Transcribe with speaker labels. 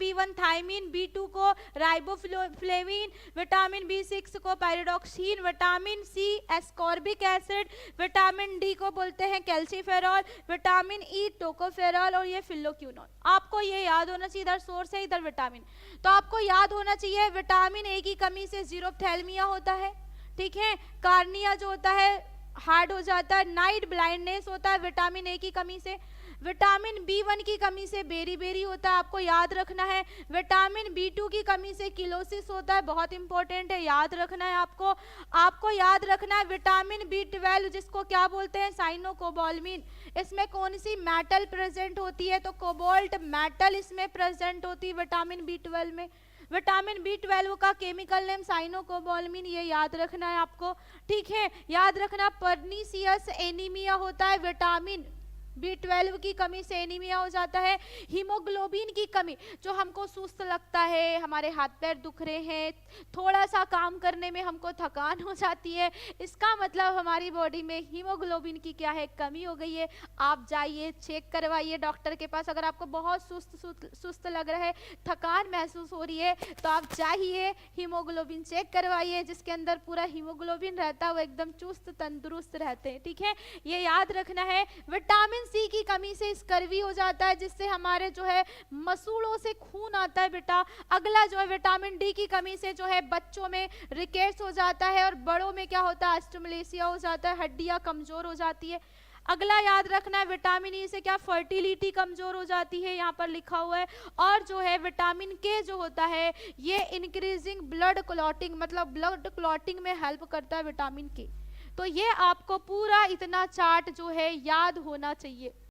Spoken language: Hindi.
Speaker 1: B1 थायमिन, B2 को राइबोफ्लेविन, विटामिन B6 को pyridoxine, vitamin C ascorbic acid, vitamin D को बोलते हैं कैल्सीफेरॉल, विटामिन E टोकोफेरॉल और ये फिलोक्यूनोन। आपको ये याद होना चाहिए, इधर सोर्स है इधर विटामिन, तो आपको याद होना चाहिए विटामिन ए की कमी से जीरोप्थैल्मिया होता है, ठीक है, कार्निया जो होता है हार्ड हो जाता है, नाइट ब्लाइंडनेस होता है विटामिन ए की कमी से, विटामिन B1 की कमी से बेरी बेरी होता है, आपको याद रखना है, विटामिन B2 की कमी से किलोसिस होता है, बहुत इंपॉर्टेंट है, याद रखना है आपको। आपको याद रखना है विटामिन B12 जिसको क्या बोलते हैं साइनोकोबाल्मिन, इसमें कौन सी मेटल प्रेजेंट होती है, तो कोबाल्ट मेटल इसमें प्रेजेंट होती है विटामिन B12 में। विटामिन B12 का केमिकल नेम साइनोकोबाल्मिन, ये याद रखना है आपको, ठीक है। याद रखना पर्नीसियस एनीमिया होता है विटामिन B12 की कमी से एनीमिया हो जाता है। हीमोग्लोबिन की कमी, जो हमको सुस्त लगता है, हमारे हाथ पैर दुख रहे हैं, थोड़ा सा काम करने में हमको थकान हो जाती है, इसका मतलब हमारी बॉडी में हीमोग्लोबिन की क्या है, कमी हो गई है। आप जाइए चेक करवाइए डॉक्टर के पास, अगर आपको बहुत सुस्त लग रहा है, थकान महसूस हो रही है, तो आप जाइए हीमोग्लोबिन चेक करवाइए, जिसके अंदर पूरा हीमोग्लोबिन रहता है वो एकदम चुस्त तंदुरुस्त रहते हैं, ठीक है, ये याद रखना है। विटामिन सी की कमी से स्कर्वी हो जाता है, जिससे हमारे जो है मसूड़ों से खून आता है बेटा। अगला जो है विटामिन डी की कमी से जो है बच्चों में रिकेट्स हो जाता है और बड़ों में क्या होता है ऑस्टियोमलेसिया हो जाता है, हड्डियां कमजोर हो जाती है। अगला याद रखना है विटामिन ई से क्या फर्टिलिटी कमजोर हो जाती है, यहाँ पर लिखा हुआ है। और जो है विटामिन के जो होता है ये इंक्रीजिंग ब्लड क्लॉटिंग, मतलब ब्लड क्लॉटिंग में हेल्प करता है विटामिन के। तो ये आपको पूरा इतना चार्ट जो है याद होना चाहिए।